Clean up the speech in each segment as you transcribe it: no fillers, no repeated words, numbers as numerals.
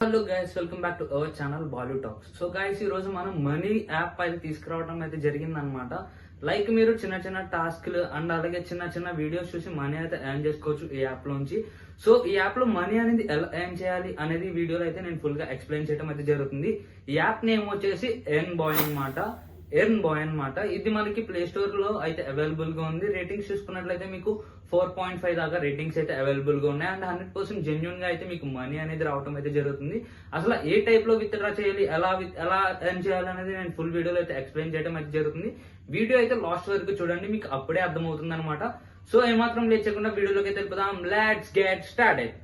Hello guys, welcome back to our channel Bollywood talks. So guys, ఈ రోజు మనం money app అయితే తీసుకురావడం అయితే జరిగిందనమాట. లైక్ మీరు చిన్న చిన్న టాస్క్లు అండ్ అలాగే చిన్న చిన్న వీడియోస్ చూసి మనీ అయితే ఎర్న్ చేసుకోవచ్చు ఈ యాప్ లోంచి. సో ఈ యాప్ లో మనీ అనేది ఎలా ఎర్న్ చేయాలి అనేది వీడియోలో అయితే నేను ఫుల్ గా ఎక్స్ప్లెయిన్ చేయడం అయితే జరుగుతుంది. ఈ యాప్ నేమ్ వచ్చేసి ఎర్న్ బాయ్ అన్నమాట. ఇది మనకి ప్లే స్టోర్ లో అయితే అవైలబుల్ గా ఉంది. రేటింగ్స్ చూసుకున్నట్లయితే మీకు 4.5 దాకా రేటింగ్స్ అయితే అవైలబుల్ గా ఉన్నాయి. అండ్ 100% జెన్యున్ గా అయితే మీకు మనీ అనేది రావడం అయితే జరుగుతుంది. అసలు ఏ టైప్ లో విత్ డ్రా చేయాలి, ఎలా ఎర్న్ చేయాలి అనేది నేను ఫుల్ వీడియోలో అయితే ఎక్స్ప్లెయిన్ చేయడం అయితే జరుగుతుంది. వీడియో అయితే లాస్ట్ వరకు చూడండి, మీకు అప్పుడే అర్థమవుతుంది అనమాట. సో ఏమాత్రం లేట్ చేయకుండా వీడియోలోకి అయితే వెళ్ళిపోదాం. Let's get started.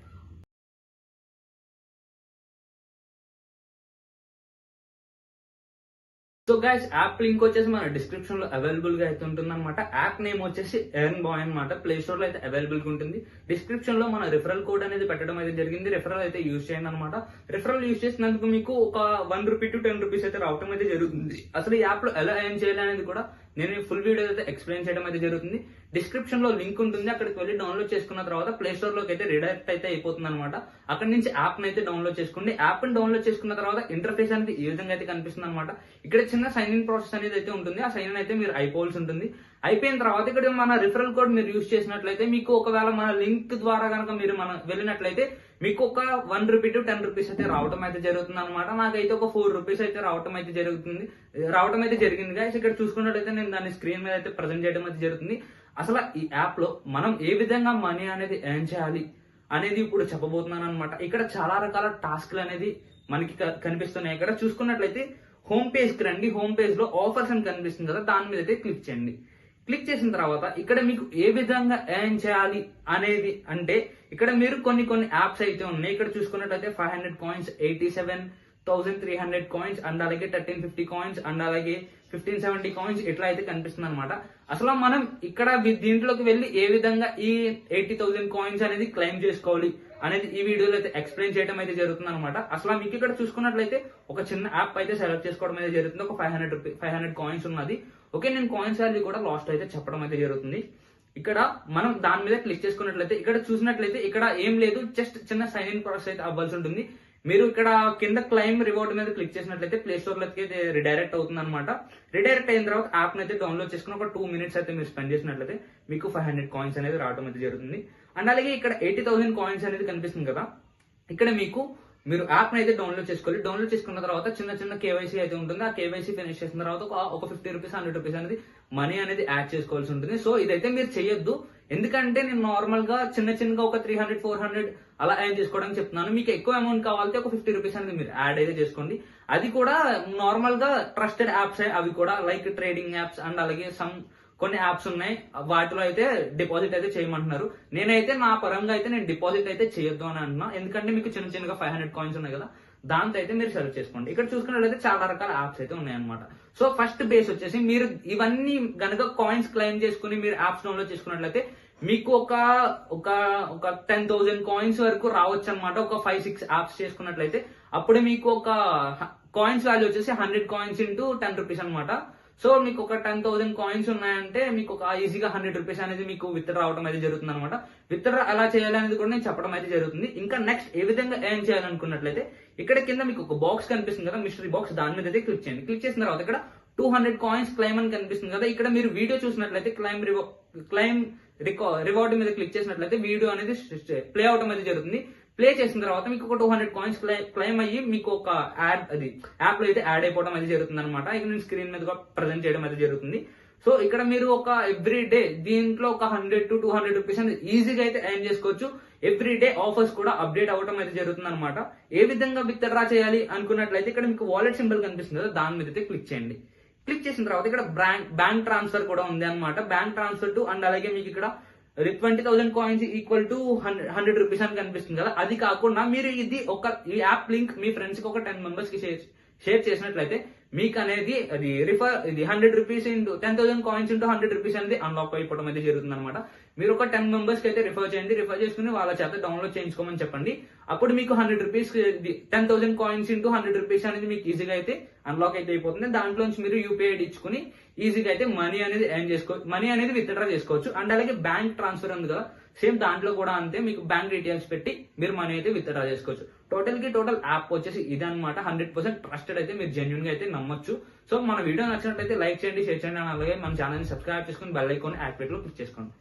So guys, app link వచ్చేసి మన డిస్క్రిప్షన్ లో అవైలబుల్ గా అయితే ఉంటుంది అనమాట. యాప్ నేమ్ వచ్చేసి ఎర్న్ బాయ్ అనమాట. ప్లే స్టోర్ లో అయితే అవైలబుల్ గా ఉంటుంది. డిస్క్రిప్షన్ లో మన రిఫరల్ కోడ్ అనేది పెట్టడం అయితే జరిగింది. రిఫరల్ అయితే యూజ్ చేయండి అనమాట. రిఫరల్ యూజ్ చేసినందుకు మీకు ఒక 1 రూపీ to 10 రూపీస్ అయితే రావడం అయితే జరుగుతుంది. అసలు ఈ యాప్ లో ఎలా ఎర్న్ చేయాలి అనేది కూడా నేను ఫుల్ వీడియో అయితే ఎక్స్ప్లెయిన్ చేయడం అయితే జరుగుతుంది. డిస్క్రిప్షన్ లో లింక్ ఉంటుంది, అక్కడికి వెళ్ళి డౌన్లోడ్ చేసుకున్న తర్వాత ప్లే స్టోర్ లోకి అయితే రిడైరెక్ట్ అయితే అయిపోతుంది అనమాట. అక్కడ నుంచి యాప్ అయితే డౌన్లోడ్ చేసుకోండి. యాప్ ని డౌన్లోడ్ చేసుకున్న తర్వాత ఇంటర్ఫేస్ అనేది ఈ విధంగా అయితే కనిపిస్తుంది అనమాట. ఇక్కడ చిన్న సైన్ ఇన్ ప్రాసెస్ అనేది అయితే ఉంటుంది. ఆ సైన్ ఇన్ అయితే మీరు అయిపోవాల్సి ఉంటుంది. అయిపోయిన తర్వాత ఇక్కడ మన రిఫరల్ కోడ్ మీరు యూజ్ చేసినట్లయితే మీకు ఒకవేళ మన లింక్ ద్వారా కనుక మీరు వెళ్ళినట్లయితే మీకు ఒక 1 రూపీ to 10 రూపీస్ అయితే రావడం అయితే జరుగుతుంది అనమాట. నాకైతే ఒక 4 రూపీస్ అయితే రావడం అయితే జరిగింది గైస్. ఇక్కడ చూసుకున్నట్లయితే నేను దాన్ని స్క్రీన్ మీద అయితే ప్రజెంట్ చేయడం అయితే జరుగుతుంది. అసలు ఈ యాప్ లో మనం ఏ విధంగా మనీ అనేది ఎర్న్ చేయాలి అనేది ఇప్పుడు చెప్పబోతున్నాను అనమాట. ఇక్కడ చాలా రకాల టాస్క్లు అనేది మనకి కనిపిస్తున్నాయి. ఇక్కడ చూసుకున్నట్లయితే హోమ్ పేజ్ కి రండి. హోమ్ పేజ్ లో ఆఫర్స్ అని కనిపిస్తుంది కదా, దాని మీద అయితే క్లిక్ చేయండి. క్లిక్ చేసిన తర్వాత ఇక్కడ మీకు ఏ విధంగా ఎర్న్ చేయాలి అనేది అంటే ఇక్కడ మీరు కొన్ని యాప్స్ అయితే ఉన్నాయి. ఇక్కడ చూసుకున్నట్లయితే 500 కాయిన్స్, 87,300 కాయిన్స్ అండ్ అలాగే 1350 కాయిన్స్ అండ్ అలాగే 1570 కాయిన్స్ ఇట్లా అయితే కనిపిస్తుంది అనమాట. అసలు మనం ఇక్కడ దీంట్లోకి వెళ్ళి ఏ విధంగా ఈ 80,000 కాయిన్స్ అనేది క్లెయిమ్ చేసుకోవాలి అనేది ఈ వీడియోలో అయితే ఎక్స్ప్లెయిన్ చేయడం అయితే జరుగుతుంది అనమాట. అసలు మీకు ఇక్కడ చూసుకున్నట్లయితే ఒక చిన్న యాప్ అయితే సెలెక్ట్ చేసుకోవడం అయితే జరుగుతుంది. ఒక 500 కాయిన్స్ ఉన్నది. ఓకే, నేను కాయిన్స్ వాల్యూ కూడా లాస్ట్ అయితే చెప్పడం అయితే జరుగుతుంది. ఇక్కడ మనం దాని మీద క్లిక్ చేసుకున్నట్లయితే ఇక్కడ చూసినట్లయితే ఇక్కడ ఏం లేదు, జస్ట్ చిన్న సైన్ ఇన్ ప్రాసెస్ అయితే అవ్వాల్సి ఉంటుంది. మీరు ఇక్కడ కింద క్లైమ్ రివార్డ్ మీద క్లిక్ చేసినట్లయితే ప్లే స్టోర్ లోకి అయితే రిడైరెక్ట్ అవుతుంది అనమాట. రిడైరెక్ట్ అయిన తర్వాత యాప్ అయితే డౌన్లోడ్ చేసుకుని ఒక 2 మినిట్స్ అయితే మీరు స్పెండ్ చేసినట్లయితే మీకు 500 కాయిన్స్ అనేది రావడం అయితే జరుగుతుంది. అండ్ అలాగే ఇక్కడ 80,000 కాయిన్స్ అనేది కనిపిస్తుంది కదా, ఇక్కడ మీరు యాప్ అయితే డౌన్లోడ్ చేసుకోవాలి. డౌన్లోడ్ చేసుకున్న తర్వాత చిన్న కేవైసీ అయితే ఉంటుంది. ఆ కేవైసీ ఫినిష్ చేసిన తర్వాత ఒక 50 రూపీస్ 100 రూపీస్ అనేది మనీ అనేది యాడ్ చేసుకోవాల్సి ఉంటుంది. సో ఇదైతే మీరు చేయొద్దు, ఎందుకంటే నేను నార్మల్ గా చిన్నగా ఒక 300, 400 అలా యాడ్ చేసుకోవడానికి చెప్తున్నాను. మీకు ఎక్కువ అమౌంట్ కావాలంటే ఒక 50 రూపీస్ అనేది మీరు యాడ్ అయితే చేసుకోండి. అది కూడా నార్మల్ గా ట్రస్టెడ్ యాప్స్ అవి కూడా, లైక్ ట్రేడింగ్ యాప్స్ అండ్ అలాగే కొన్ని యాప్స్ ఉన్నాయి, వాటిలో అయితే డిపాజిట్ అయితే చేయమంటున్నారు. నేనైతే నా పరంగా అయితే నేను డిపాజిట్ అయితే చేయొద్దు అని అంటున్నా, ఎందుకంటే మీకు చిన్నగా 500 కాయిన్స్ ఉన్నాయి కదా, దాంతో అయితే మీరు సెలెక్ట్ చేసుకోండి. ఇక్కడ చూసుకున్నట్లయితే చాలా రకాల యాప్స్ అయితే ఉన్నాయన్నమాట. సో ఫస్ట్ బేస్ వచ్చేసి మీరు ఇవన్నీ గనక కాయిన్స్ క్లెయిమ్ చేసుకుని మీరు యాప్స్ డౌన్లోడ్ చేసుకున్నట్లయితే మీకు ఒక 10,000 కాయిన్స్ వరకు రావచ్చు అనమాట. ఒక 5-6 యాప్స్ చేసుకున్నట్లయితే అప్పుడు మీకు ఒక కాయిన్స్ వాల్యూ వచ్చేసి 100 కాయిన్స్ ఇంటూ 10 రూపీస్ అనమాట. సో మీకు ఒక 10,000 కాయిన్స్ ఉన్నాయంటే మీకు ఒక ఈజీగా 100 రూపీస్ అనేది మీకు విత్ డ్రా అవడం అయితే జరుగుతుంది అనమాట. విత్ డ్రా ఎలా చేయాలి అనేది కూడా నేను చెప్పడం అయితే జరుగుతుంది. ఇంకా నెక్స్ట్ ఏ విధంగా ఎర్న్ చేయాలనుకున్నట్లయితే ఇక్కడ కింద మీకు ఒక బాక్స్ కనిపిస్తుంది కదా, మిస్టరీ బాక్స్, దాని మీద అయితే క్లిక్ చేయండి. క్లిక్ చేసిన తర్వాత ఇక్కడ 200 కాయిన్స్ క్లైమ్ అని కనిపిస్తుంది కదా, ఇక్కడ మీరు వీడియో చూసినట్లయితే క్లైమ్ రివార్డ్ మీద క్లిక్ చేసినట్లయితే వీడియో అనేది ప్లే అవడం అయితే జరుగుతుంది. ప్లే చేసిన తర్వాత మీకు ఒక 200 కాయిన్స్ క్లైమ్ అయ్యి మీకు ఒక యాప్ లో అయితే యాడ్ అయిపోవడం అయితే జరుగుతుంది అనమాట. ఇక నేను స్క్రీన్ మీద ప్రజెంట్ చేయడం అయితే జరుగుతుంది. సో ఇక్కడ మీరు ఒక ఎవ్రీ డే దీంట్లో ఒక 100 to 200 రూపీస్ అనేది ఈజీగా అయితే ఎర్న్ చేసుకోవచ్చు. ఎవ్రీ డే ఆఫర్స్ కూడా అప్డేట్ అవ్వడం అయితే జరుగుతుంది అనమాట. ఏ విధంగా విత్ డ్రా చేయాలి అనుకున్నట్లయితే ఇక్కడ మీకు వాలెట్ సింబల్ కనిపిస్తుంది కదా, దాని మీద అయితే క్లిక్ చేయండి. క్లిక్ చేసిన తర్వాత ఇక్కడ బ్యాంక్ ట్రాన్స్ఫర్ కూడా ఉంది అనమాట. బ్యాంక్ ట్రాన్స్ఫర్ టు అండ్ అలాగే మీకు ఇక్కడ 20,000 కాయిన్స్ ఈక్వల్ టు 100 రూపీస్ అని కనిపిస్తుంది కదా, అది కాకుండా మీరు ఈ యాప్ లింక్ మీ ఫ్రెండ్స్ కి ఒక 10 మెంబర్స్ కి షేర్ చేసినట్లయితే మీకు అనేది ఇది 100 rupees into 10,000 coins into 100 rupees అనేది అన్లాక్ అయిపోవడం అయితే జరుగుతుంది అనమాట. మీరు ఒక 10 మెంబర్స్ కి అయితే రిఫర్ చేయండి. రిఫర్ చేసుకుని వాళ్ళ చేత డౌన్లోడ్ చేయించుకోమని చెప్పండి. అప్పుడు మీకు 100 రూపీస్ 10,000 కాయిన్స్ ఇంటూ 100 రూపీస్ అనేది మీకు ఈజీగా అయితే అన్లాక్ అయితే అయిపోతుంది. దాంట్లోంచి మీరు యూపీఐ ఐడి ఇచ్చుకుని ఈజీగా అయితే మనీ అనేది విత్ డ్రా చేసుకోవచ్చు. అండ్ అలాగే బ్యాంక్ ట్రాన్స్ఫర్ ఉంది కదా, సేమ్ దాంట్లో కూడా అంతే, మీకు బ్యాంక్ డీటెయిల్స్ పెట్టి మీరు మనీ అయితే విత్డ్రా చేసుకోవచ్చు. టోటల్ యాప్ వచ్చేసి ఇదన్నమాట. 100% ట్రస్టెడ్ అయితే, మీరు జెన్యున్ గా అయితే నమ్మొచ్చు. సో మన వీడియో నచ్చినట్లయితే లైక్ చేయండి, షేర్ చేయండి, అలాగే మన ఛానల్ ని సబ్స్క్రైబ్ చేసుకుని బెల్ ఐకాన్ యాక్టివేట్ లో క్లిక్ చేసుకోండి.